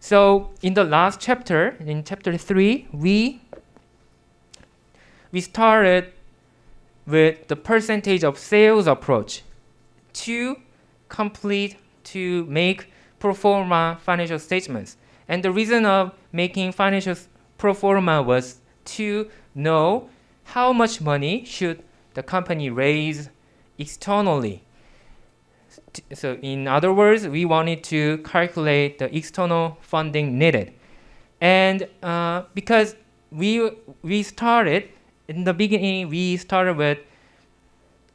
So in the last chapter, in chapter 3, we started with the percentage of sales approach to make pro forma financial statements. And the reason of making financial pro forma was to know how much money should the company raise externally. So in other words, we wanted to calculate the external funding needed. And because we started, in the beginning, we started with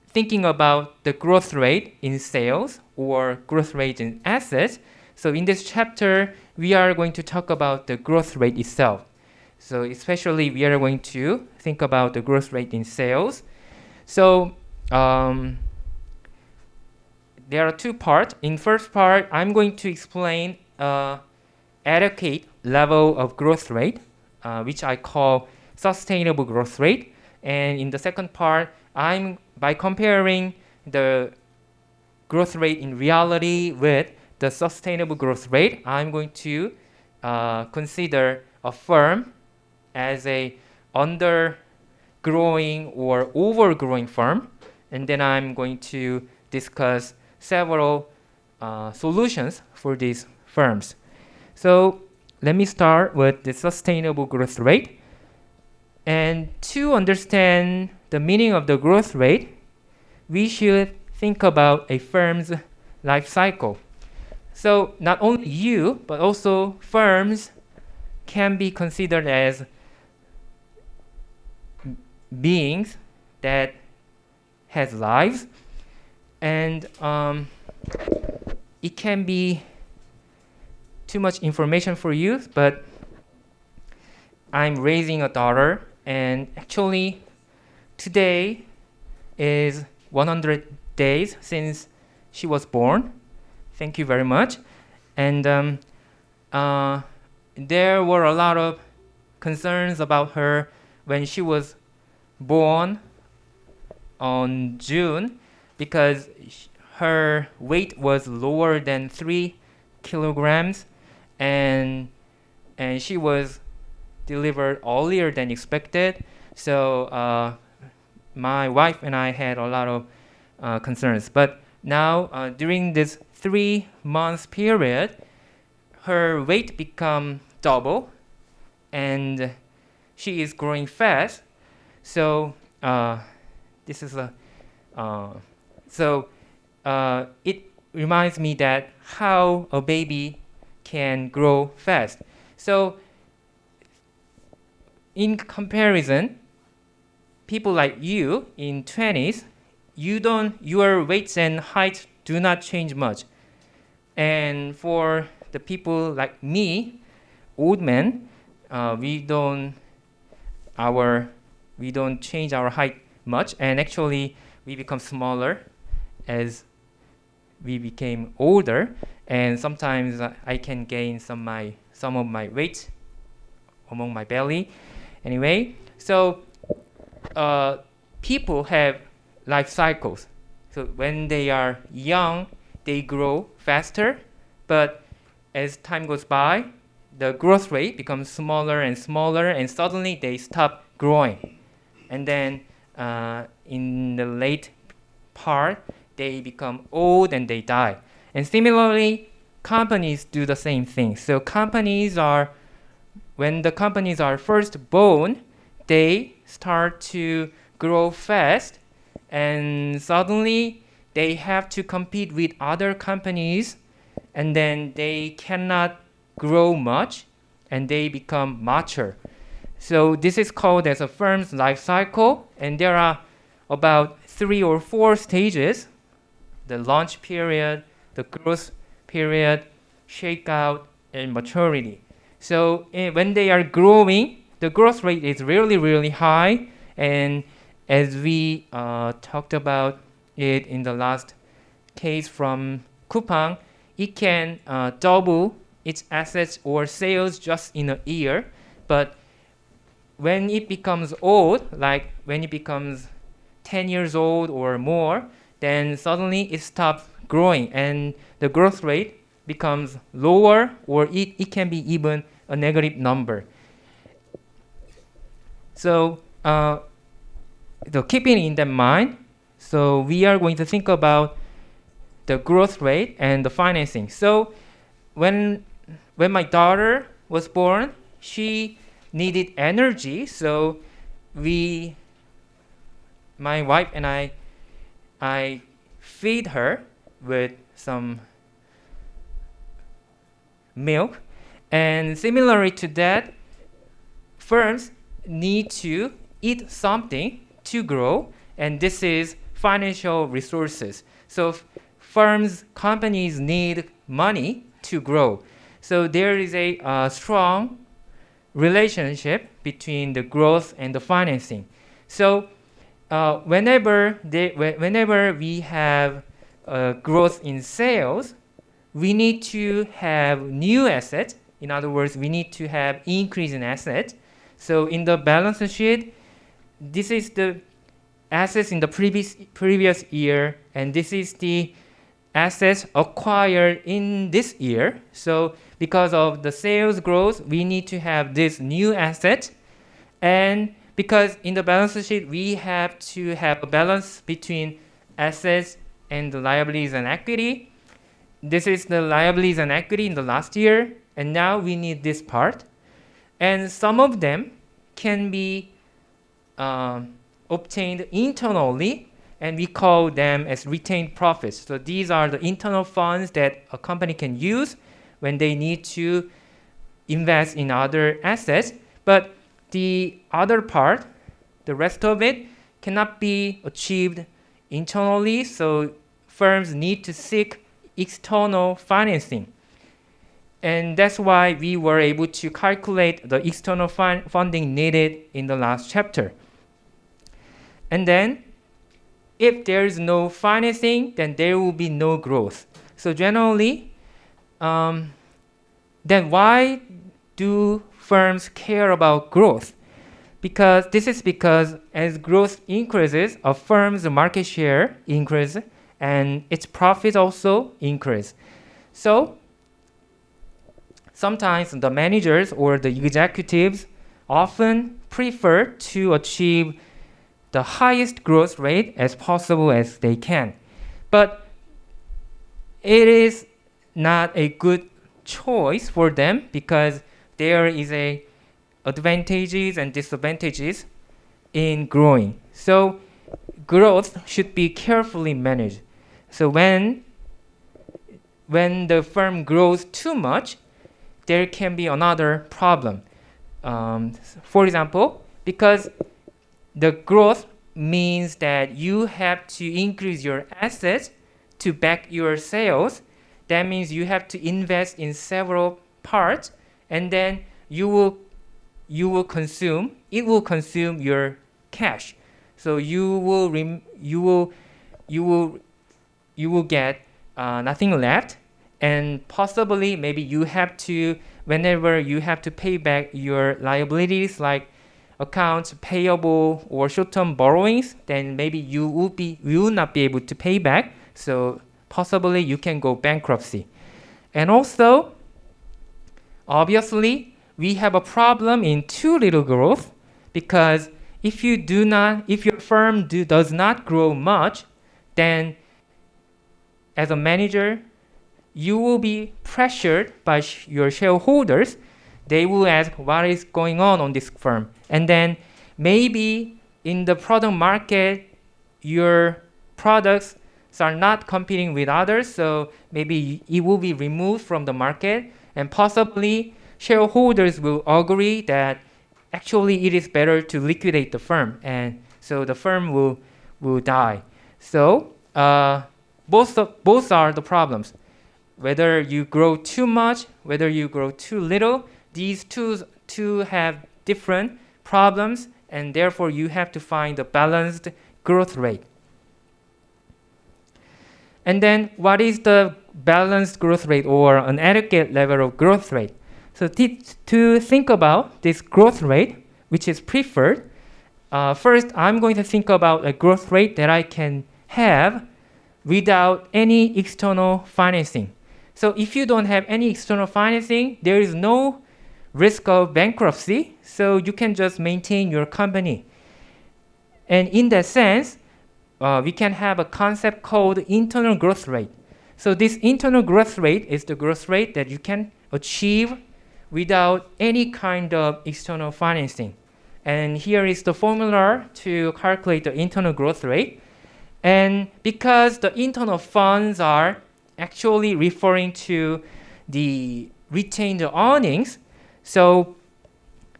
thinking about the growth rate in sales or growth rate in assets. So in this chapter, we are going to talk about the growth rate itself. So especially we are going to think about the growth rate in sales. So there are two parts. In first part, I'm going to explain adequate level of growth rate, which I call sustainable growth rate. And in the second part, by comparing the growth rate in reality with the sustainable growth rate, I'm going to consider a firm as a undergrowing or overgrowing firm. And then I'm going to discuss several solutions for these firms. So let me start with the sustainable growth rate. And to understand the meaning of the growth rate, we should think about a firm's life cycle. So not only you, but also firms can be considered as beings that has lives, and it can be too much information for you, but I'm raising a daughter, and actually today is 100 days since she was born. Thank you very much. And there were a lot of concerns about her when she was born on June, because her weight was lower than 3 kilograms, and she was delivered earlier than expected. So my wife and I had a lot of concerns. But now during this 3 months period, her weight become double, and she is growing fast. So this is it reminds me that how a baby can grow fast. So in comparison, people like you in 20s, your weights and height do not change much. And for the people like me, old men, we don't change our height much, and actually we become smaller as we became older, and sometimes I can gain some of my weight among my belly. Anyway, so people have life cycles. So when they are young, they grow faster, but as time goes by, the growth rate becomes smaller and smaller, and suddenly they stop growing. And then in the late part, they become old and they die. And similarly, companies do the same thing. So when the companies are first born, they start to grow fast, and suddenly they have to compete with other companies, and then they cannot grow much, and they become mature. So this is called as a firm's life cycle, and there are about 3 or 4 stages: the launch period, the growth period, shakeout, and maturity. So when they are growing, the growth rate is really, really high, and as we talked about it in the last case from Kupang, it can double its assets or sales just in a year. But when it becomes old, like when it becomes 10 years old or more, then suddenly it stops growing, and the growth rate becomes lower, or it can be even a negative number. So keeping in that mind, so we are going to think about the growth rate and the financing. So when my daughter was born, she needed energy. So my wife and I feed her with some milk. And similarly to that, firms need to eat something to grow, and this is financial resources. So firms, companies need money to grow. So there is a strong relationship between the growth and the financing. So whenever we have growth in sales, we need to have new assets. In other words, we need to have increase in assets. So in the balance sheet, this is the assets in the previous year, and this is the assets acquired in this year. So because of the sales growth, we need to have this new asset. And because in the balance sheet, we have to have a balance between assets and the liabilities and equity. This is the liabilities and equity in the last year, and now we need this part. And some of them can be obtained internally, and we call them as retained profits. So these are the internal funds that a company can use when they need to invest in other assets. But the other part, the rest of it, cannot be achieved internally, so firms need to seek external financing. And that's why we were able to calculate the external funding needed in the last chapter. And then, if there is no financing, then there will be no growth. So generally, then why do firms care about growth? Because as growth increases, a firm's market share increases and its profits also increase. So sometimes the managers or the executives often prefer to achieve the highest growth rate as possible as they can. But it is not a good choice for them, because there is a advantages and disadvantages in growing. So growth should be carefully managed. So when the firm grows too much, there can be another problem. For example, because the growth means that you have to increase your assets to back your sales. That means you have to invest in several parts, and then it will consume your cash. So you will get nothing left, and possibly maybe you have to, whenever you have to pay back your liabilities like accounts payable or short-term borrowings, then maybe you will not be able to pay back. So possibly you can go bankruptcy. And also, obviously, we have a problem in too little growth, because if your firm does not grow much, then as a manager, you will be pressured by your shareholders. They will ask what is going on this firm. And then maybe in the product market, your products are not competing with others, so maybe it will be removed from the market, and possibly shareholders will agree that actually it is better to liquidate the firm, and so the firm will die. So both are the problems. Whether you grow too much, whether you grow too little, these two have different problems, and therefore you have to find a balanced growth rate. And then what is the balanced growth rate or an adequate level of growth rate? So to think about this growth rate, which is preferred, first I'm going to think about a growth rate that I can have without any external financing. So if you don't have any external financing, there is no risk of bankruptcy, so you can just maintain your company. And in that sense, we can have a concept called internal growth rate. So this internal growth rate is the growth rate that you can achieve without any kind of external financing. And here is the formula to calculate the internal growth rate. And because the internal funds are actually referring to the retained earnings, so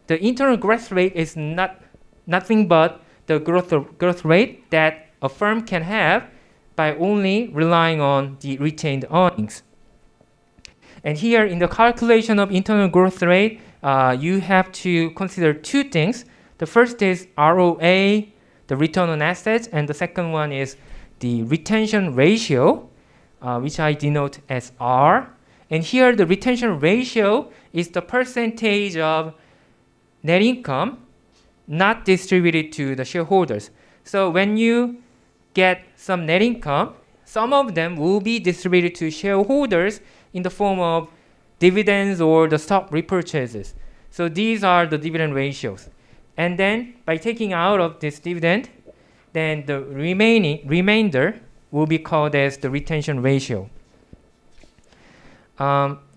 the internal growth rate is nothing but the growth rate that a firm can have by only relying on the retained earnings. And here in the calculation of internal growth rate, you have to consider two things. The first is ROA, the return on assets, and the second one is the retention ratio, which I denote as R. And here the retention ratio is the percentage of net income not distributed to the shareholders. So when you get some net income, some of them will be distributed to shareholders in the form of dividends or the stock repurchases. So these are the dividend ratios. And then by taking out of this dividend, then the remainder will be called as the retention ratio.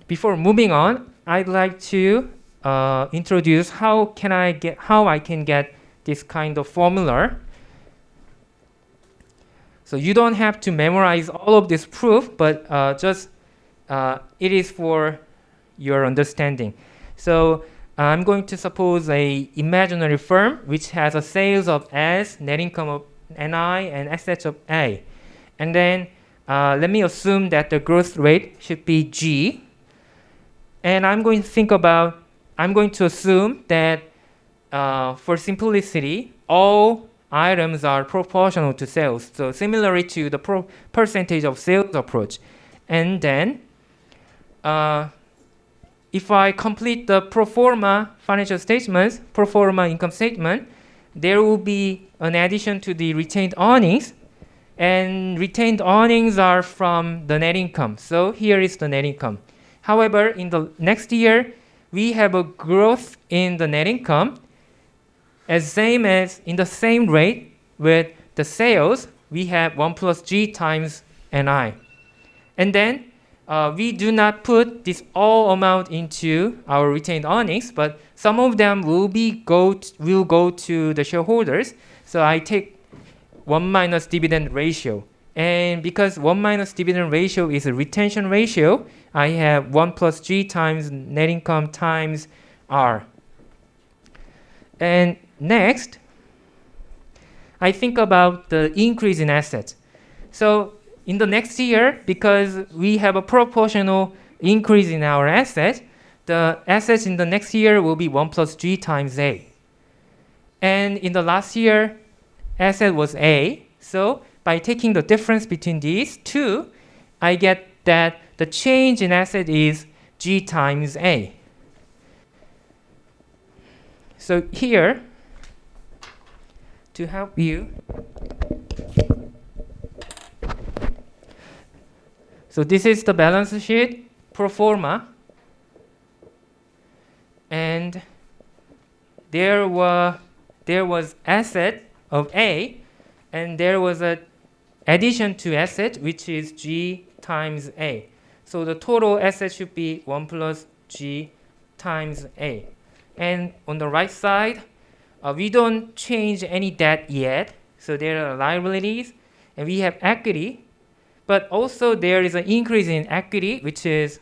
Before moving on, I'd like to introduce how I can get this kind of formula. So you don't have to memorize all of this proof, but it is for your understanding. So I'm going to suppose a imaginary firm which has a sales of S, net income of NI, and assets of A. And then let me assume that the growth rate should be G. And I'm going to assume that for simplicity, all items are proportional to sales. So similarly to the percentage of sales approach. And then if I complete the pro forma financial statements, pro forma income statement, there will be an addition to the retained earnings. And retained earnings are from the net income. So here is the net income. However, in the next year, we have a growth in the net income as in the same rate with the sales. We have 1 plus G times NI. And then we do not put this all amount into our retained earnings, but some of them will go to the shareholders. So I take 1 minus dividend ratio. And because 1 minus dividend ratio is a retention ratio, I have 1 plus G times net income times R. And next, I think about the increase in assets. So in the next year, because we have a proportional increase in our assets, the assets in the next year will be 1 plus G times A. And in the last year, asset was A. So by taking the difference between these two, I get that the change in asset is G times A. So here, to help you, so this is the balance sheet pro forma, and there was asset of A, and there was an addition to asset which is G times A. So the total asset should be 1 plus G times A. And on the right side, we don't change any debt yet. So there are liabilities, and we have equity. But also there is an increase in equity, which is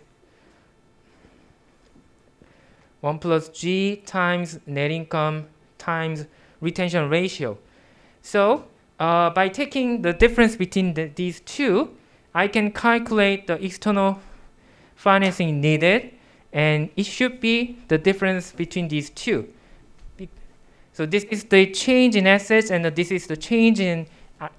1 plus G times net income times retention ratio. So by taking the difference between these two, I can calculate the external financing needed, and it should be the difference between these two. So this is the change in assets, and this is the change in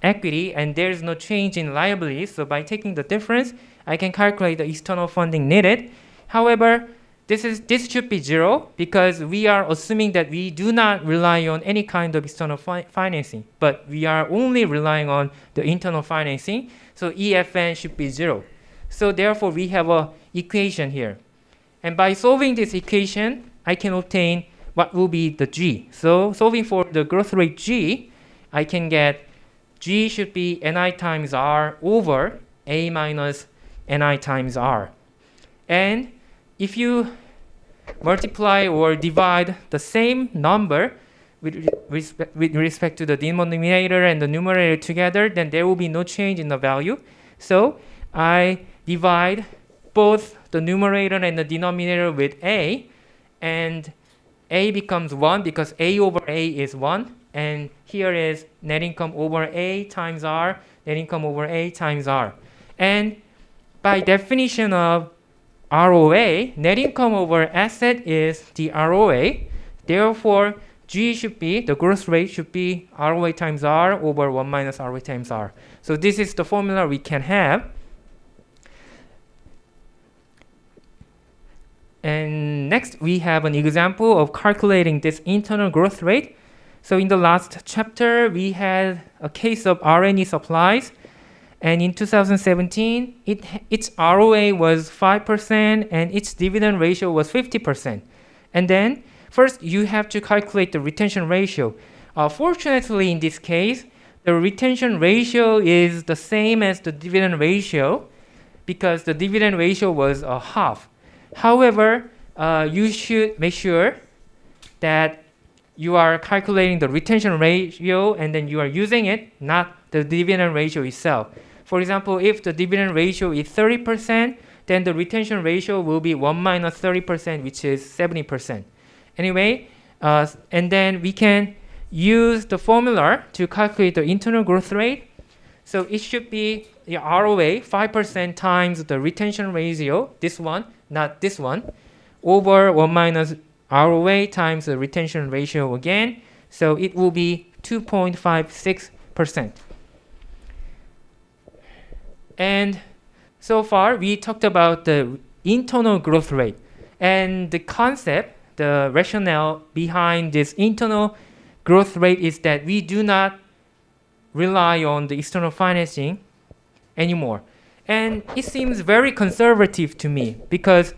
equity, and there is no change in liabilities. So by taking the difference, I can calculate the external funding needed. However, this should be zero because we are assuming that we do not rely on any kind of external financing, but we are only relying on the internal financing. So EFN should be zero. So therefore, we have a equation here. And by solving this equation, I can obtain what will be the G. So solving for the growth rate G, I can get G should be Ni times R over A minus Ni times R. And if you multiply or divide the same number with respect to the denominator and the numerator together, then there will be no change in the value. So I divide both the numerator and the denominator with A, and A becomes 1 because A over A is 1. And here is net income over A times R, net income over A times R. And by definition of ROA, net income over asset is the ROA. Therefore, G should be, the growth rate should be ROA times R over 1 minus ROA times R. So this is the formula we can have. And next, we have an example of calculating this internal growth rate. So in the last chapter, we had a case of R&E supplies. And in 2017, its ROA was 5% and its dividend ratio was 50%. And then, first, you have to calculate the retention ratio. Fortunately, in this case, the retention ratio is the same as the dividend ratio because the dividend ratio was a half. However, you should make sure that you are calculating the retention ratio and then you are using it, not the dividend ratio itself. For example, if the dividend ratio is 30%, then the retention ratio will be 1 minus 30%, which is 70%. Anyway, and then we can use the formula to calculate the internal growth rate. So it should be the ROA 5% times the retention ratio, this one, not this one, over 1 minus ROA times the retention ratio again. So it will be 2.56%. And so far, we talked about the internal growth rate. And the concept, the rationale behind this internal growth rate is that we do not rely on the external financing anymore. And it seems very conservative to me because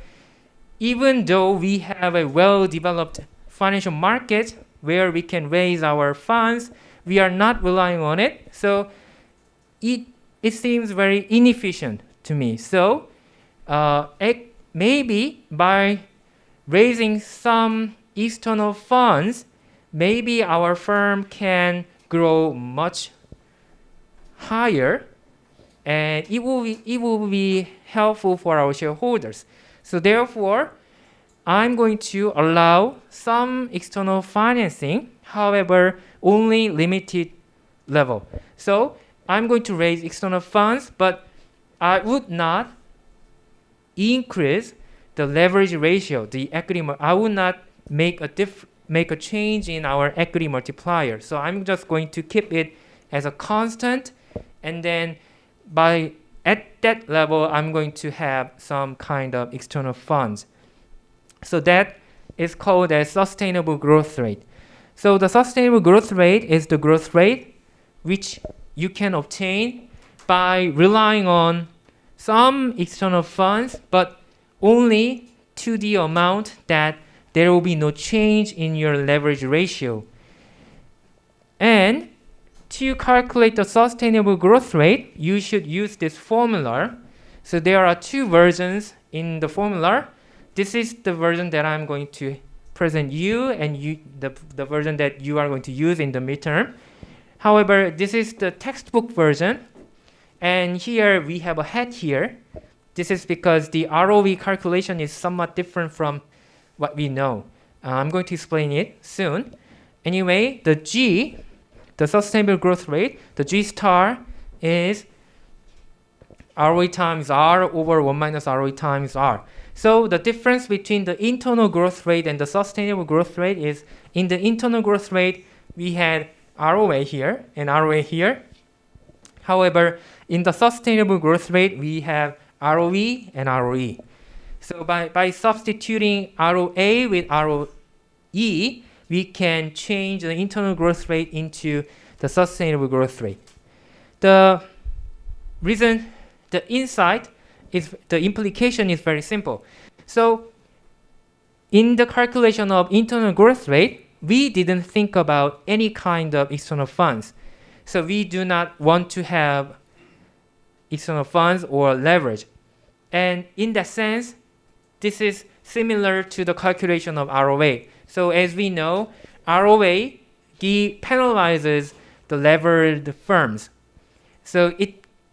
even though we have a well-developed financial market where we can raise our funds, we are not relying on it. So it seems very inefficient to me. So maybe by raising some external funds, maybe our firm can grow much higher, and it will be helpful for our shareholders. So therefore, I'm going to allow some external financing, however, only limited level. So I'm going to raise external funds, but I would not increase the leverage ratio, the equity. I would not make a change in our equity multiplier. So I'm just going to keep it as a constant, and then at that level, I'm going to have some kind of external funds. So that is called a sustainable growth rate. So the sustainable growth rate is the growth rate which you can obtain by relying on some external funds, but only to the amount that there will be no change in your leverage ratio. And to calculate the sustainable growth rate, you should use this formula. So there are two versions in the formula. This is the version that I'm going to present you, and the version that you are going to use in the midterm. However, this is the textbook version, and here we have a hat here. This is because the ROE calculation is somewhat different from what we know. I'm going to explain it soon. Anyway, the G, the sustainable growth rate, the G star is ROE times R over 1 minus ROE times R. So the difference between the internal growth rate and the sustainable growth rate is in the internal growth rate, we had ROA here and ROA here. However, in the sustainable growth rate, we have ROE and ROE. So by substituting ROA with ROE, we can change the internal growth rate into the sustainable growth rate. The reason, the insight the implication is very simple. So in the calculation of internal growth rate, we didn't think about any kind of external funds. So we do not want to have external funds or leverage. And in that sense, this is similar to the calculation of ROA. So as we know, ROA penalizes the levered firms. So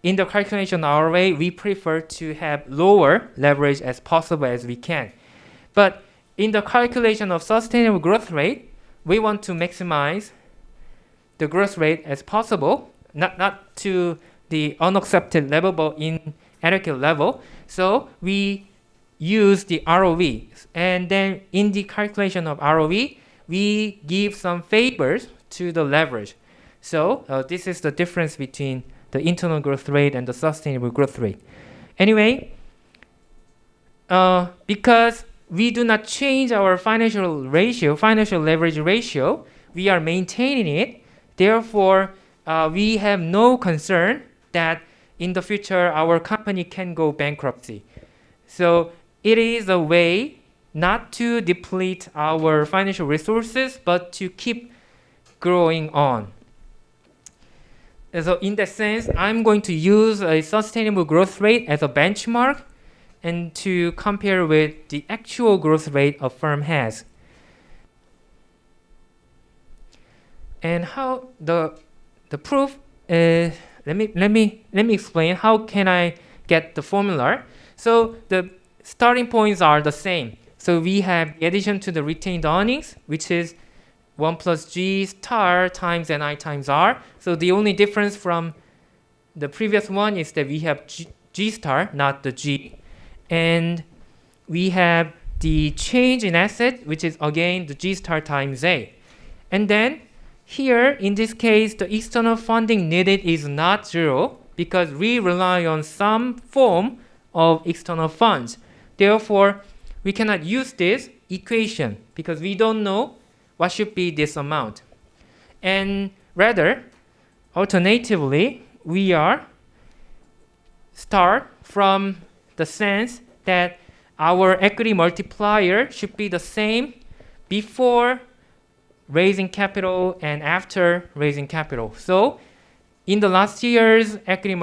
in the calculation of ROA, we prefer to have lower leverage as possible as we can. But in the calculation of sustainable growth rate, we want to maximize the growth rate as possible, not to the unaccepted level, but in adequate level. So we use the ROE. And then in the calculation of ROE, we give some favors to the leverage. So this is the difference between the internal growth rate and the sustainable growth rate. Anyway, because we do not change our financial leverage ratio, we are maintaining it. Therefore, we have no concern that in the future our company can go bankruptcy. So it is a way not to deplete our financial resources, but to keep growing on. And so in that sense, I'm going to use a sustainable growth rate as a benchmark and to compare with the actual growth rate a firm has. And how the proof is, let me explain how can I get the formula. So the starting points are the same. So we have the addition to the retained earnings, which is 1 plus G star times NI times R. So the only difference from the previous one is that we have G star, not the G. And we have the change in asset, which is again the G star times A. And then here, in this case, the external funding needed is not 0 because we rely on some form of external funds. Therefore, we cannot use this equation because we don't know what should be this amount. And rather, alternatively, we are start from the sense that our equity multiplier should be the same before raising capital and after raising capital. So in the last year's equity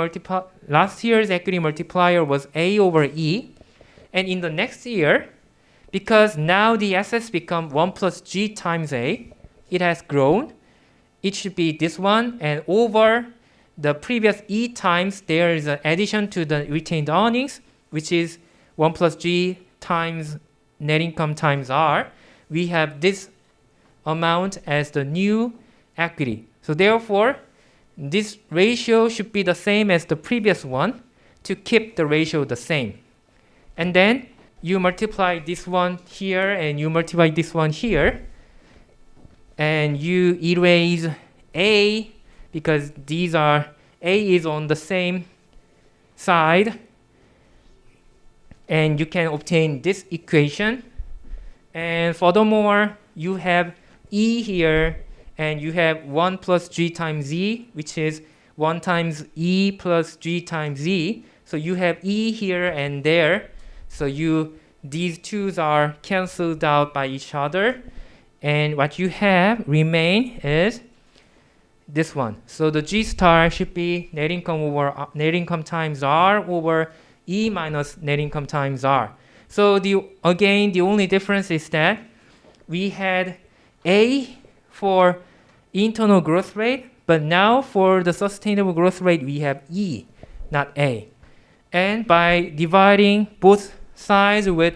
multiplier was A over E. And in the next year, because now the assets become 1 plus G times A, it has grown. It should be this one, and over the previous E times, there is an addition to the retained earnings, which is 1 plus G times net income times R. We have this amount as the new equity. So therefore, this ratio should be the same as the previous one to keep the ratio the same. And then you multiply this one here and you multiply this one here, and you erase A because these are A is on the same side, and you can obtain this equation. And furthermore, you have E here, and you have 1 plus G times E, which is 1 times E plus G times E. So you have E here and there. So these twos are cancelled out by each other. And what you have remain is this one. So the G star should be net income times R over E minus net income times R. So again, the only difference is that we had A for internal growth rate, but now for the sustainable growth rate, we have E, not A. And by dividing both sides with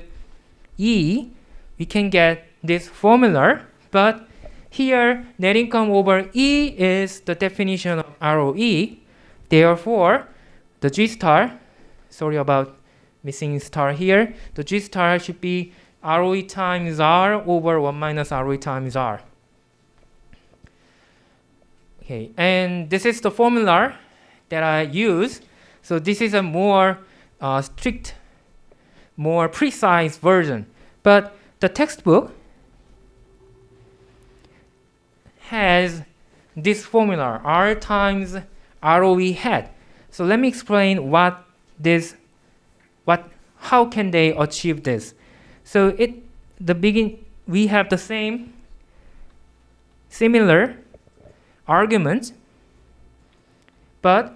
E, we can get this formula, but here net income over E is the definition of ROE. Therefore, the G star, sorry about missing star here, the G star should be ROE times R over 1 minus ROE times R. Okay, and this is the formula that I use. So this is a more strict, more precise version. But the textbook has this formula, R times ROE hat. So let me explain what this how can they achieve this? So we have the similar argument, but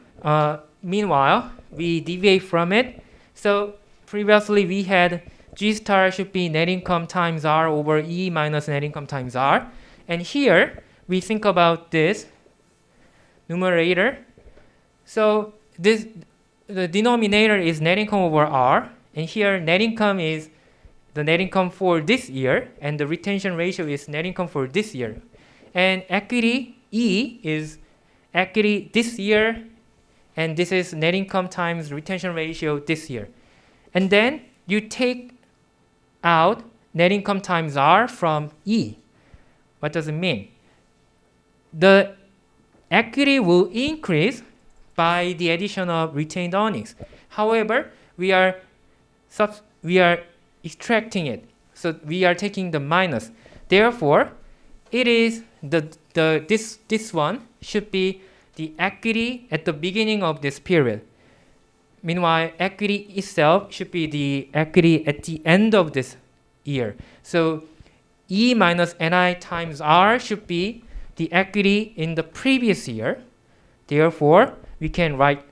meanwhile we deviate from it. So previously we had G star should be net income times R over E minus net income times R, and here we think about this numerator. So the denominator is net income over R, and here net income is the net income for this year, and the retention ratio is net income for this year. And equity E is equity this year, and this is net income times retention ratio this year. And then you take out net income times R from E. What does it mean? The equity will increase by the addition of retained earnings. However, we are extracting it, so we are taking the minus. Therefore, it is this one should be the equity at the beginning of this period. Meanwhile, equity itself should be the equity at the end of this year. So E minus Ni times R should be the equity in the previous year. Therefore, we can write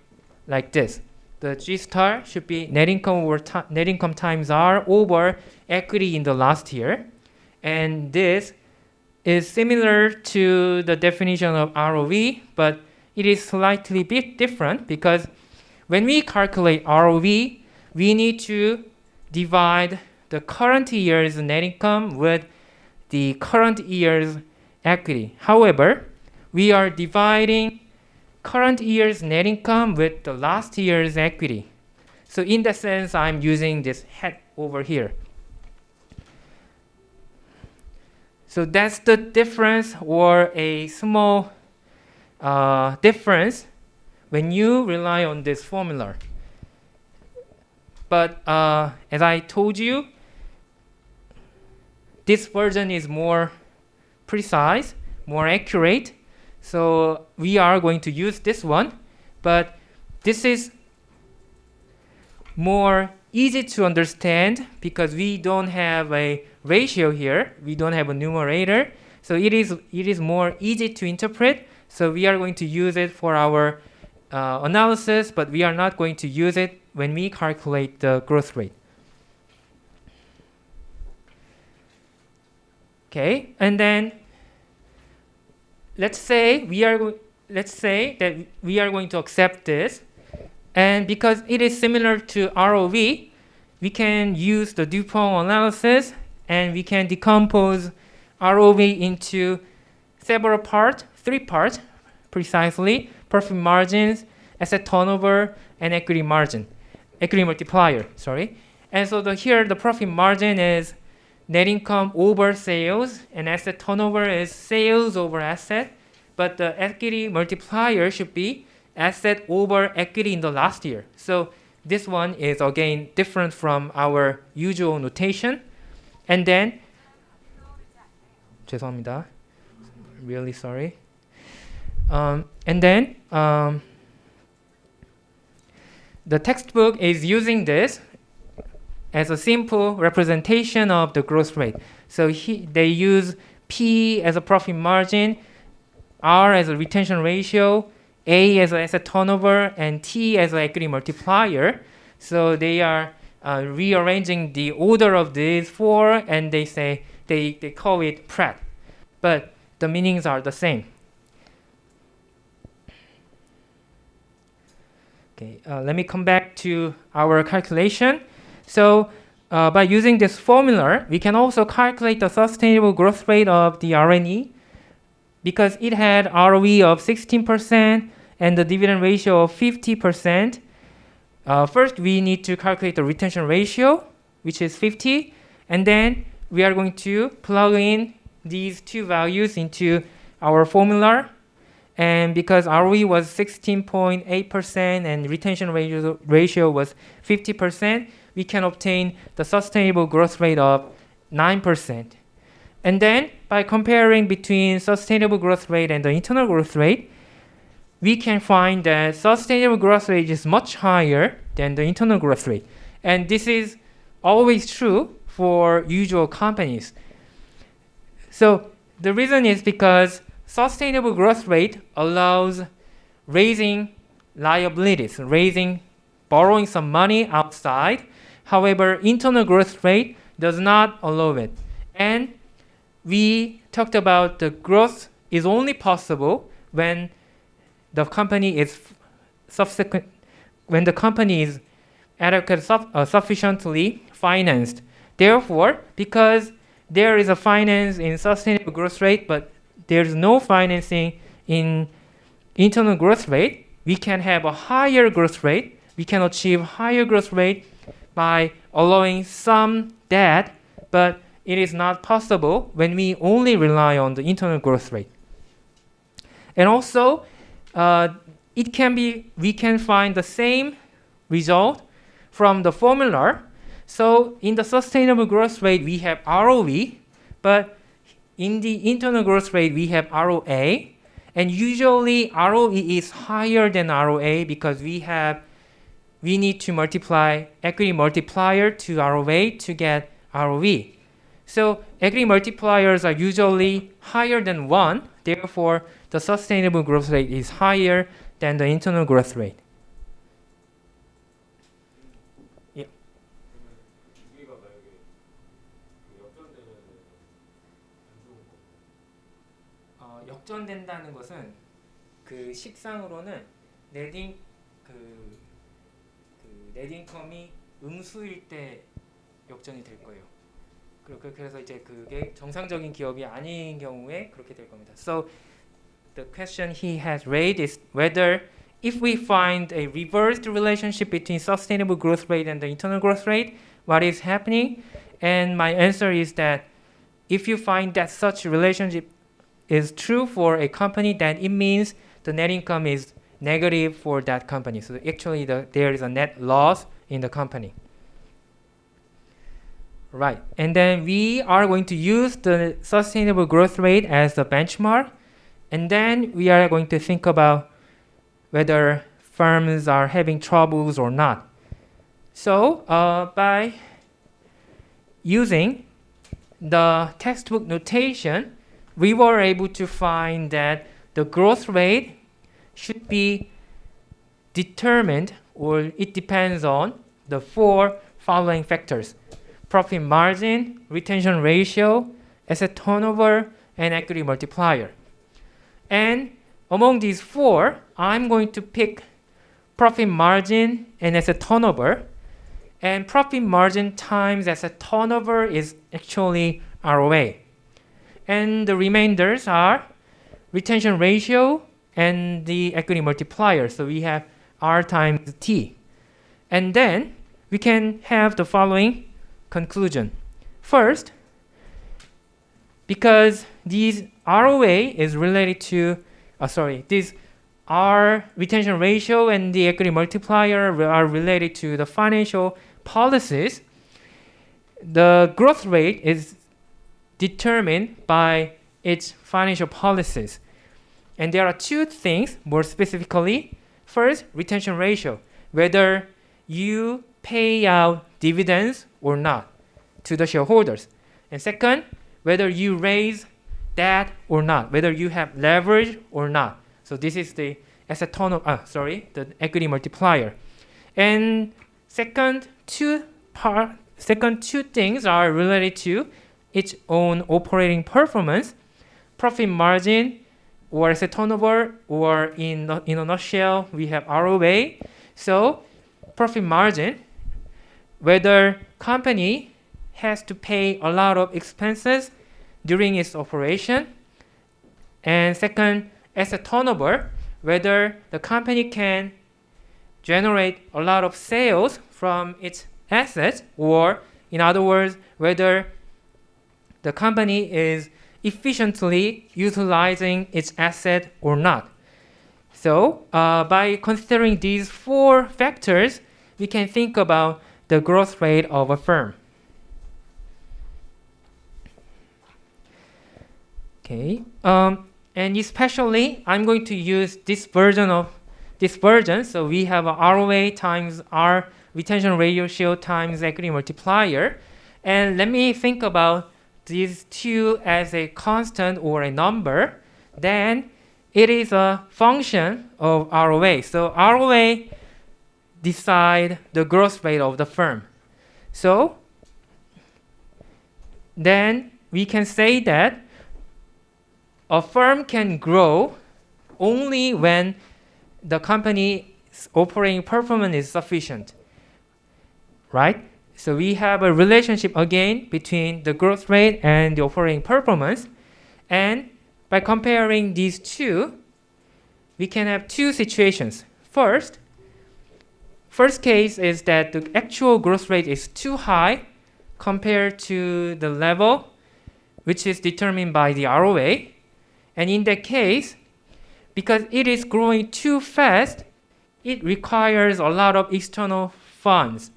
like this. The G star should be net income times R over equity in the last year. And this is similar to the definition of ROE, but it is slightly bit different because when we calculate ROE, we need to divide the current year's net income with the current year's equity. However, we are dividing current year's net income with the last year's equity. So in that sense, I'm using this hat over here. So that's the difference, or a small difference when you rely on this formula. But as I told you, this version is more precise, more accurate. So we are going to use this one, but this is more easy to understand because we don't have a ratio here. We don't have a numerator. So it is more easy to interpret. So we are going to use it for our analysis, but we are not going to use it when we calculate the growth rate. Okay, and then let's say that we are going to accept this, and because it is similar to ROV, we can use the Dupont analysis, and we can decompose ROV into several parts, 3 parts precisely: profit margins, asset turnover, and equity multiplier. And so here the profit margin is net income over sales, and asset turnover is sales over asset. But the equity multiplier should be asset over equity in the last year. So this one is again different from our usual notation. And then, 죄송합니다. Really sorry. And then the textbook is using this as a simple representation of the growth rate. So they use P as a profit margin, R as a retention ratio, A as an asset turnover, and T as an equity multiplier. So they are rearranging the order of these 4, and they say they call it Pratt, but the meanings are the same. Okay, let me come back to our calculation. So by using this formula, we can also calculate the sustainable growth rate of the RNE, because it had ROE of 16% and the dividend ratio of 50%. First, we need to calculate the retention ratio, which is 50, and then we are going to plug in these 2 values into our formula. And because ROE was 16.8% and retention ratio was 50%, we can obtain the sustainable growth rate of 9%. And then by comparing between sustainable growth rate and the internal growth rate, we can find that sustainable growth rate is much higher than the internal growth rate. And this is always true for usual companies. So the reason is because sustainable growth rate allows raising liabilities, borrowing some money outside. However, internal growth rate does not allow it. And we talked about the growth is only possible when the company is sufficiently financed. Therefore, because there is a finance in sustainable growth rate, but there's no financing in internal growth rate, we can have a higher growth rate. We can achieve higher growth rate by allowing some debt, but it is not possible when we only rely on the internal growth rate. And also, we can find the same result from the formula. So in the sustainable growth rate, we have ROE, but in the internal growth rate, we have ROA. And usually ROE is higher than ROA because we need to multiply equity multiplier to ROA to get ROE. So equity multipliers are usually higher than 1. Therefore, the sustainable growth rate is higher than the internal growth rate. Yeah. 역전된다는 것은 그 식상으로는 넷인컴이 음수일 때 역전이 될 거예요. 그래서 이제 그게 정상적인 기업이 아닌 경우에 그렇게 될 겁니다. So the question he has raised is whether if we find a reversed relationship between sustainable growth rate and the internal growth rate, what is happening? And my answer is that if you find that such relationship is true for a company, then it means the net income is negative for that company. So actually there is a net loss in the company. Right, and then we are going to use the sustainable growth rate as the benchmark, and then we are going to think about whether firms are having troubles or not. So by using the textbook notation, we were able to find that the growth rate should be determined, or it depends on the 4 following factors: profit margin, retention ratio, asset turnover, and equity multiplier. And among these 4, I'm going to pick profit margin and asset turnover. And profit margin times asset turnover is actually ROA. And the remainders are retention ratio and the equity multiplier. So we have R times T. And then we can have the following conclusion. First, because these ROA is related to, this R retention ratio and the equity multiplier are related to the financial policies, the growth rate is determined by its financial policies. And there are 2 things more specifically. First, retention ratio, whether you pay out dividends or not to the shareholders. And second, whether you raise debt or not, whether you have leverage or not. So this is the the equity multiplier. And second two things are related to its own operating performance, profit margin or asset turnover, or in a nutshell, we have ROA. So profit margin, whether company has to pay a lot of expenses during its operation. And second, asset turnover, whether the company can generate a lot of sales from its assets, or in other words, whether the company is efficiently utilizing its asset or not. So by considering these 4 factors, we can think about the growth rate of a firm. Okay, and especially I'm going to use this version. So we have a ROA times R retention ratio times equity multiplier. And let me think about these two as a constant or a number. Then it is a function of ROA. So ROA decide the growth rate of the firm. So then we can say that a firm can grow only when the company's operating performance is sufficient, right? So we have a relationship again between the growth rate and the operating performance. And by comparing these two, we can have two situations. First case is that the actual growth rate is too high compared to the level which is determined by the ROA. And in that case, because it is growing too fast, it requires a lot of external funds.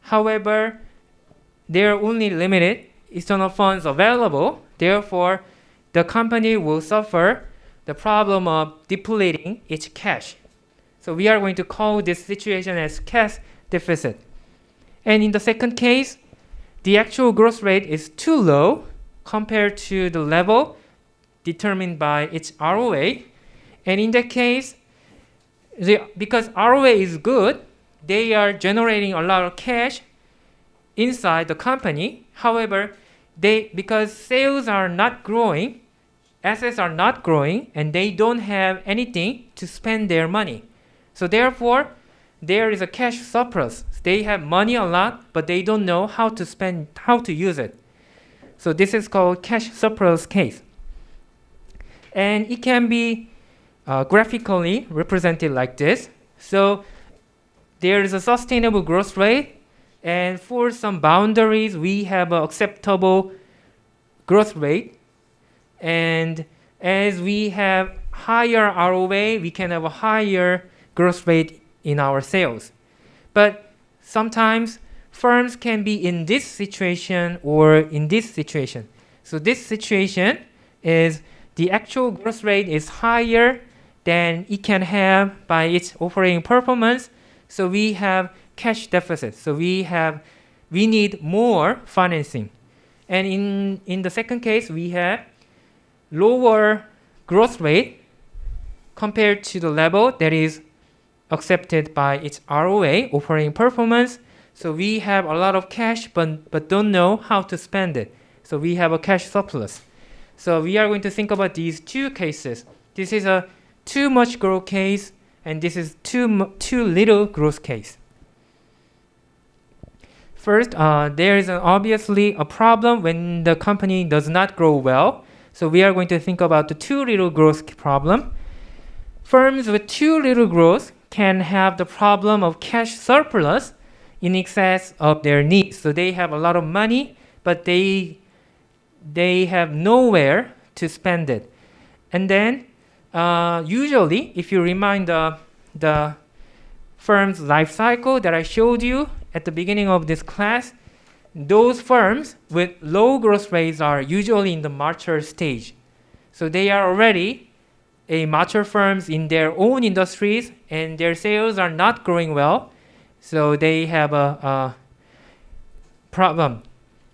However, there are only limited external funds available. Therefore, the company will suffer the problem of depleting its cash. So we are going to call this situation as cash deficit. And in the second case, the actual growth rate is too low compared to the level determined by its ROA. And in that case, because ROA is good, they are generating a lot of cash inside the company. However, because sales are not growing, assets are not growing, and they don't have anything to spend their money. So therefore, there is a cash surplus. They have money a lot, but they don't know how to use it. So this is called cash surplus case. And it can be graphically represented like this. So there is a sustainable growth rate, and for some boundaries, we have an acceptable growth rate. And as we have higher ROA, we can have a higher growth rate in our sales. But sometimes firms can be in this situation or in this situation. So this situation is the actual growth rate is higher than it can have by its operating performance. So we have cash deficit. So we need more financing. And in the second case, we have lower growth rate compared to the level that is accepted by its ROA, operating performance. So we have a lot of cash but don't know how to spend it. So we have a cash surplus. So we are going to think about these two cases. This is a too much growth case, and this is too little growth case. First, there is obviously a problem when the company does not grow well. So we are going to think about the too little growth problem. Firms with too little growth can have the problem of cash surplus in excess of their needs. So they have a lot of money, but they have nowhere to spend it. And then usually, if you remind the firm's life cycle that I showed you at the beginning of this class, those firms with low growth rates are usually in the mature stage. So they are already mature firms in their own industries, and their sales are not growing well. So they have a problem.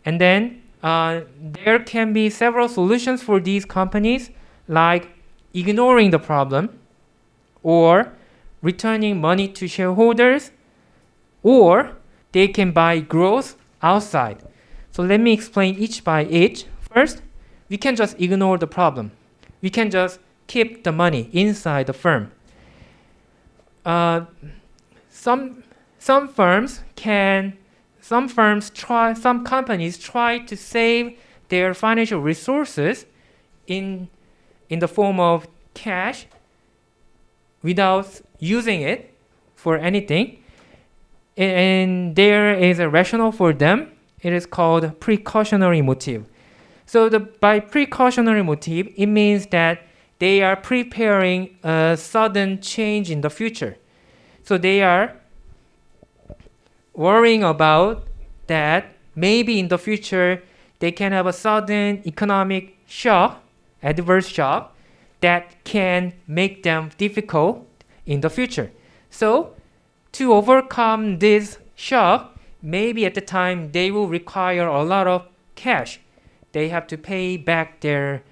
And then there can be several solutions for these companies, like ignoring the problem, or returning money to shareholders, or they can buy growth outside. So let me explain each by each. First, we can just ignore the problem. We can just keep the money inside the firm. Some companies try to save their financial resources in the form of cash without using it for anything. And there is a rationale for them. It is called precautionary motive. So by precautionary motive, it means that they are preparing a sudden change in the future. So they are worrying about that maybe in the future they can have a sudden economic shock, adverse shock, that can make them difficult in the future. So to overcome this shock, maybe at the time they will require a lot of cash. They have to pay back their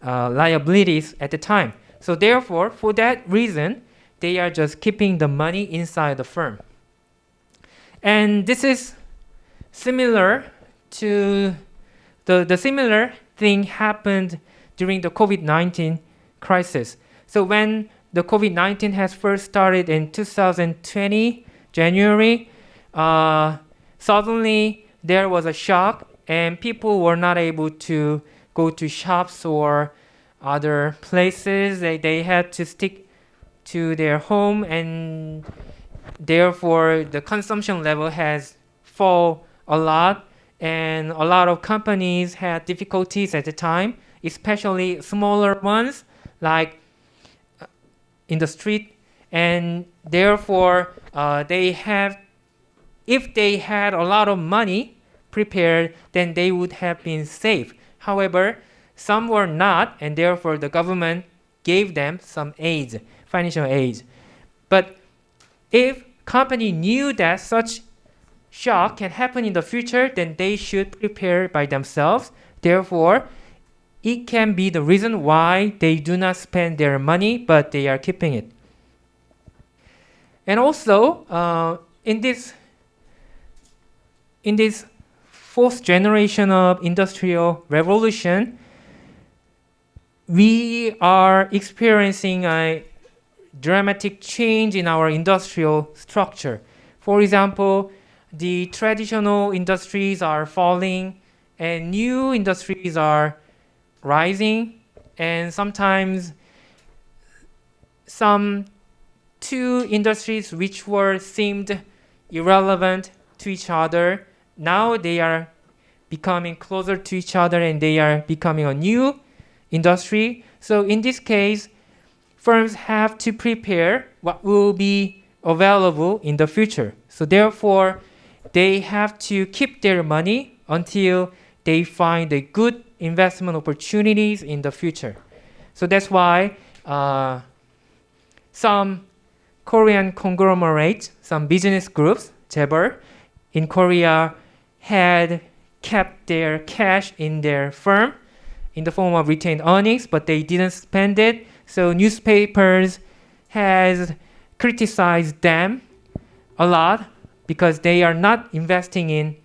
liabilities at the time. So therefore, for that reason, they are just keeping the money inside the firm. And this is similar to the similar thing happened during the COVID-19 crisis. So when the COVID-19 has first started in 2020, January, suddenly there was a shock and people were not able to go to shops or other places. They had to stick to their home, and therefore the consumption level has fallen a lot, and a lot of companies had difficulties at the time, especially smaller ones like in the street, and therefore if they had a lot of money prepared, then they would have been safe. However, some were not, and therefore the government gave them some aids, financial aids. But if company knew that such shock can happen in the future, then they should prepare by themselves. Therefore, it can be the reason why they do not spend their money, but they are keeping it. And also, in this fourth generation of industrial revolution, we are experiencing a dramatic change in our industrial structure. For example, the traditional industries are falling and new industries are rising, and sometimes some two industries which were seemed irrelevant to each other, now they are becoming closer to each other and they are becoming a new industry. So in this case, firms have to prepare what will be available in the future. So therefore, they have to keep their money until they find a good investment opportunities in the future. So that's why some Korean conglomerates, some business groups, 재벌, in Korea had kept their cash in their firm in the form of retained earnings, but they didn't spend it. So newspapers has criticized them a lot because they are not investing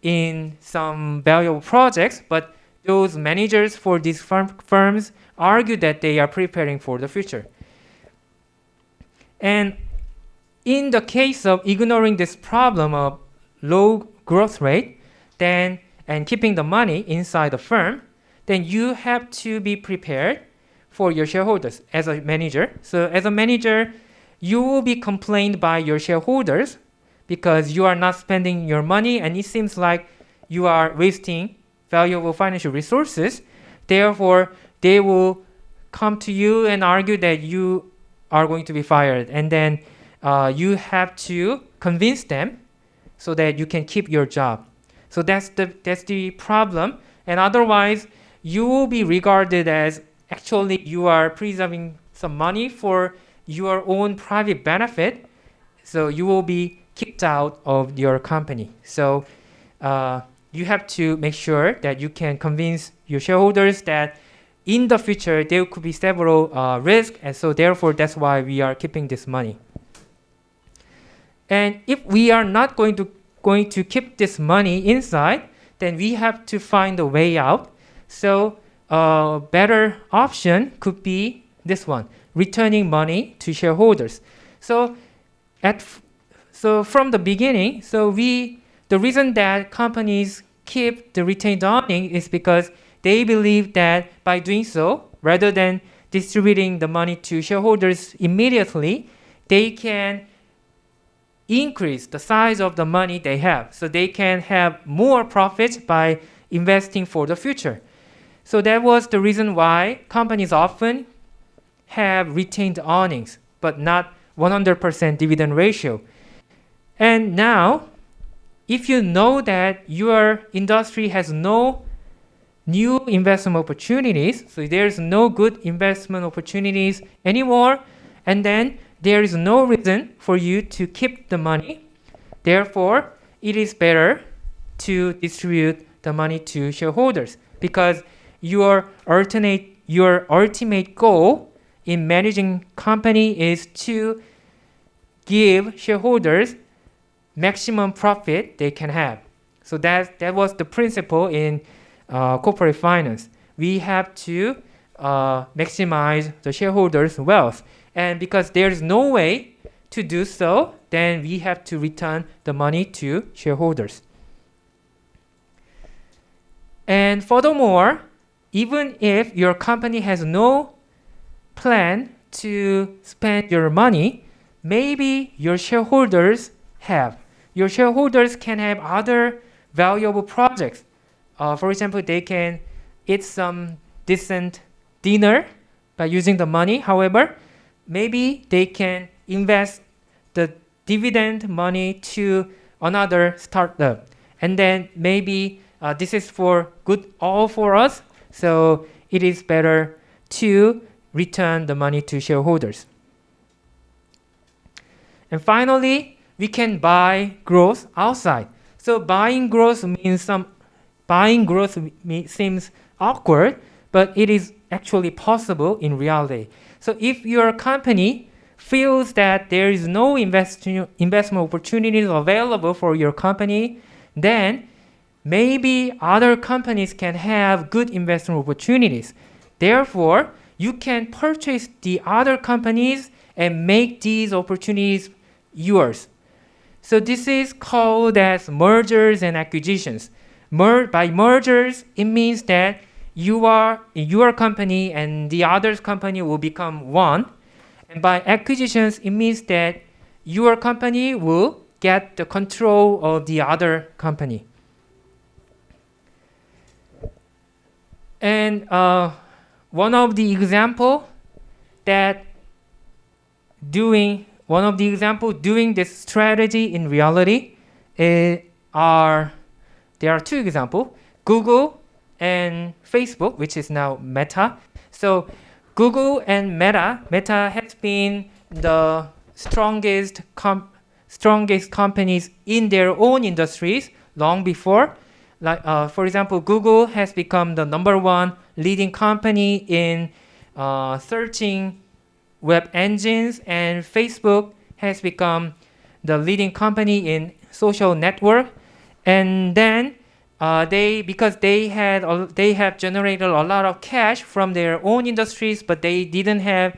in some valuable projects, but those managers for these firms argue that they are preparing for the future. And in the case of ignoring this problem of low growth rate, and keeping the money inside the firm, then you have to be prepared for your shareholders as a manager. So as a manager, you will be complained by your shareholders because you are not spending your money and it seems like you are wasting valuable financial resources. Therefore, they will come to you and argue that you are going to be fired. And then you have to convince them so that you can keep your job. So that's the problem. And otherwise, you will be regarded as actually you are preserving some money for your own private benefit. So you will be kicked out of your company. So you have to make sure that you can convince your shareholders that in the future there could be several risks, and so therefore that's why we are keeping this money. And if we are not going to keep this money inside, then we have to find a way out. So a better option could be this one, returning money to shareholders. So from the beginning, the reason that companies keep the retained earnings is because they believe that by doing so, rather than distributing the money to shareholders immediately, they can increase the size of the money they have. So they can have more profits by investing for the future. So that was the reason why companies often have retained earnings, but not 100% dividend ratio. And now, if you know that your industry has no new investment opportunities, so there's no good investment opportunities anymore, and then there is no reason for you to keep the money. Therefore, it is better to distribute the money to shareholders, because your ultimate goal in managing company is to give shareholders maximum profit they can have. So that was the principle in corporate finance. We have to maximize the shareholders' wealth, and because there is no way to do so, then we have to return the money to shareholders. And furthermore, even if your company has no plan to spend your money, maybe your shareholders have. Your shareholders can have other valuable projects. For example, they can eat some decent dinner by using the money. However, maybe they can invest the dividend money to another startup. And then maybe this is for good all for us. So it is better to return the money to shareholders. And finally, we can buy growth outside. So buying growth seems awkward, but it is actually possible in reality. So if your company feels that there is no investment opportunities available for your company, then maybe other companies can have good investment opportunities. Therefore, you can purchase the other companies and make these opportunities yours. So this is called as mergers and acquisitions. By mergers, it means that your company and the other company will become one. And by acquisitions, it means that your company will get the control of the other company. And one of the example doing this strategy in reality there are two examples: Google and Facebook, which is now Meta. So Google and Meta has been the strongest companies in their own industries long before. For example, Google has become the #1 leading company in searching web engines, and Facebook has become the leading company in social network. And then because they have generated a lot of cash from their own industries, but they didn't have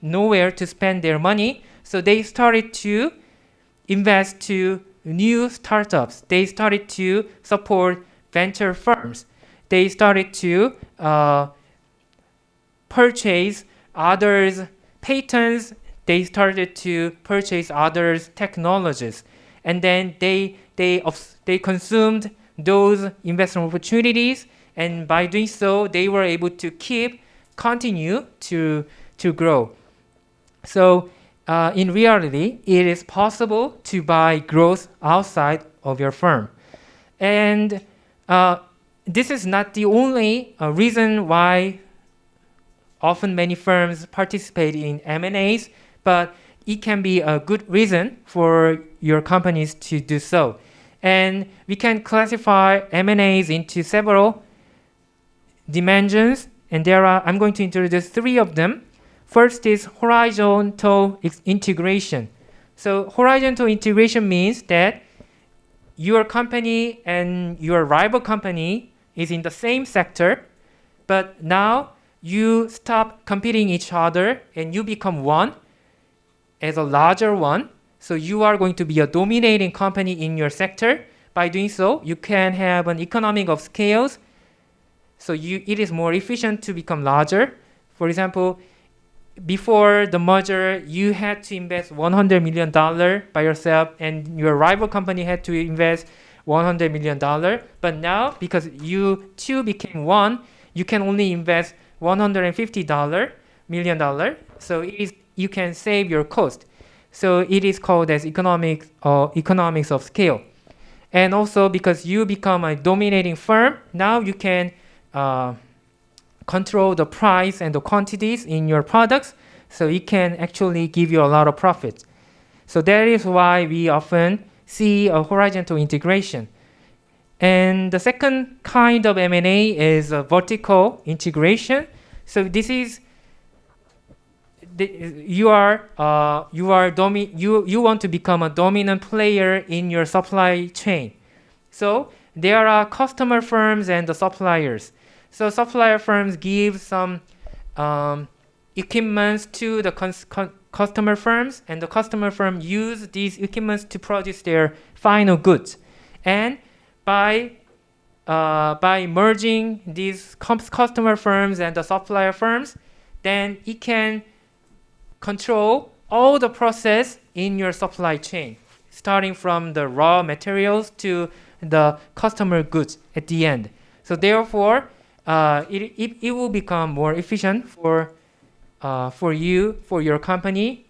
nowhere to spend their money, so they started to invest to new startups. They started to support venture firms. They started to purchase others' patents. They started to purchase others' technologies, and then they consumed those investment opportunities. And by doing so, they were able to continue to grow. So in reality, it is possible to buy growth outside of your firm. And this is not the only reason why often many firms participate in M&As, but it can be a good reason for your companies to do so. And we can classify M&As into several dimensions, and I'm going to introduce 3 of them. First is horizontal integration. So horizontal integration means that your company and your rival company is in the same sector, but now you stop competing each other and you become one as a larger one. So you are going to be a dominating company in your sector. By doing so, you can have an economic of scales. So it is more efficient to become larger. For example, before the merger, you had to invest $100 million by yourself, and your rival company had to invest $100 million. But now, because you two became one, you can only invest $150 million. So you can save your cost. So it is called as economics of scale. And also because you become a dominating firm, now you can control the price and the quantities in your products. so it can actually give you a lot of profit. So that is why we often see a horizontal integration. And the second kind of M&A is a vertical integration. So this is you want to become a dominant player in your supply chain. So there are customer firms and the suppliers. So supplier firms give some equipments to the customer firms, and the customer firm use these equipments to produce their final goods. And by merging these customer firms and the supplier firms, then it can control all the process in your supply chain, starting from the raw materials to the customer goods at the end. So therefore, it will become more efficient for your company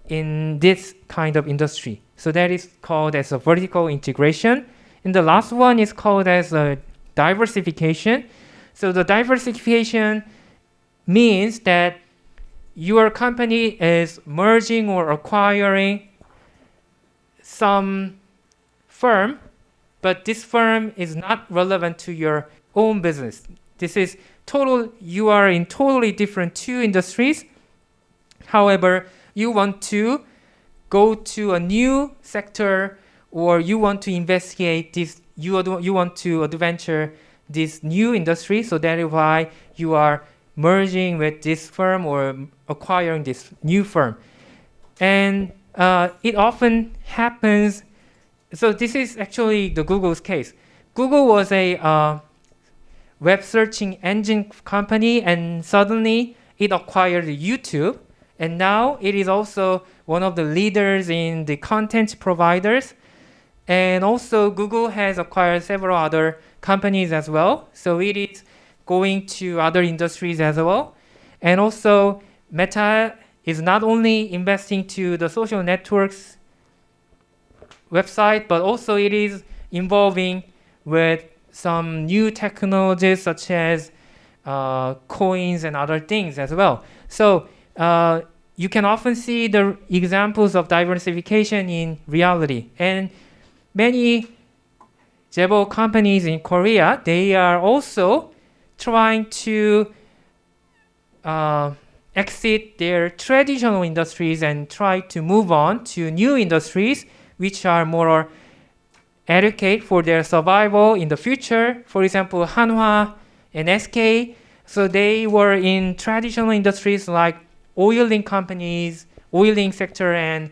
in this kind of industry. So that is called as a vertical integration. And the last one is called as a diversification. So the diversification means that your company is merging or acquiring some firm, but this firm is not relevant to your own business. This is you are in totally different two industries. However, you want to go to a new sector, or you want to investigate this, you want to adventure this new industry. So that is why you are merging with this firm or acquiring this new firm. And it often happens. So this is actually the Google's case. Google was a web searching engine company, and suddenly it acquired YouTube, and now it is also one of the leaders in the content providers. And also Google has acquired several other companies as well, so it is going to other industries as well. And also Meta is not only investing to the social networks website, but also it is involving with some new technologies such as coins and other things as well. So you can often see the examples of diversification in reality. And many 재벌 companies in Korea, they are also trying to exit their traditional industries and try to move on to new industries which are more adequate for their survival in the future. For example, Hanwha and SK. So they were in traditional industries like oiling companies, oiling sector, and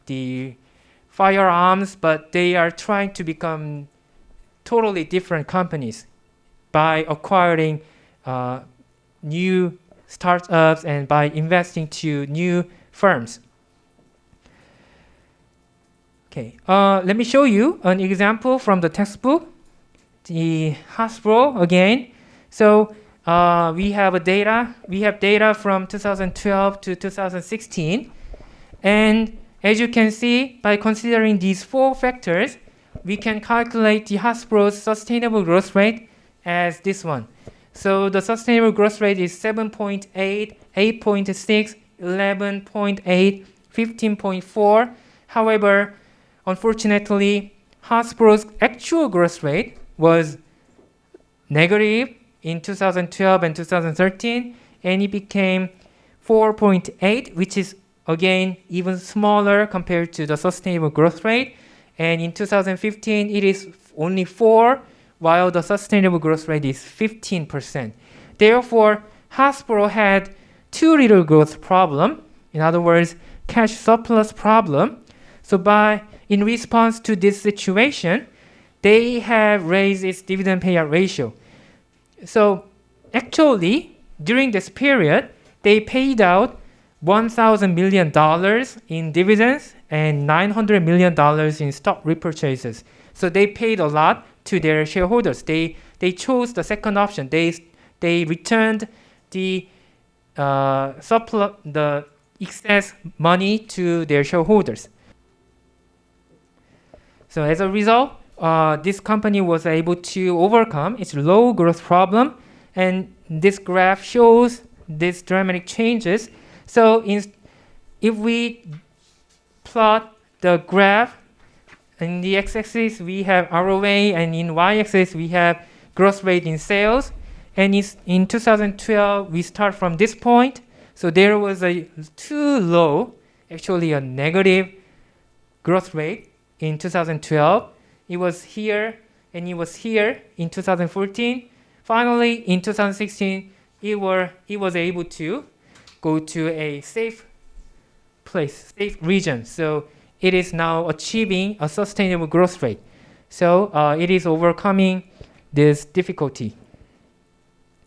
the firearms, but they are trying to become totally different companies by acquiring new startups and by investing to new firms. Okay, let me show you an example from the textbook. The Hasbro again. So we have data from 2012 to 2016, and as you can see, by considering these four factors, we can calculate the Hasbro's sustainable growth rate as this one. So the sustainable growth rate is 7.8, 8.6, 11.8, 15.4. However, unfortunately, Hasbro's actual growth rate was negative in 2012 and 2013, and it became 4.8, which is again even smaller compared to the sustainable growth rate. And in 2015, it is only 4, while the sustainable growth rate is 15%. Therefore, Hasbro had too little growth problem. In other words, cash surplus problem. So in response to this situation, they have raised its dividend payout ratio. So actually, during this period, they paid out $1,000 million in dividends and $900 million in stock repurchases. So they paid a lot to their shareholders. They chose the second option. They returned the surplus, the excess money to their shareholders. So as a result, this company was able to overcome its low growth problem, and this graph shows these dramatic changes. So if we plot the graph, in the x-axis we have ROA, and in y-axis we have growth rate in sales. And in 2012 we start from this point. So there was a too low, actually a negative growth rate in 2012. It was here and it was here in 2014. Finally, in 2016, it was able to go to a safe place, safe region. So it is now achieving a sustainable growth rate. So it is overcoming this difficulty.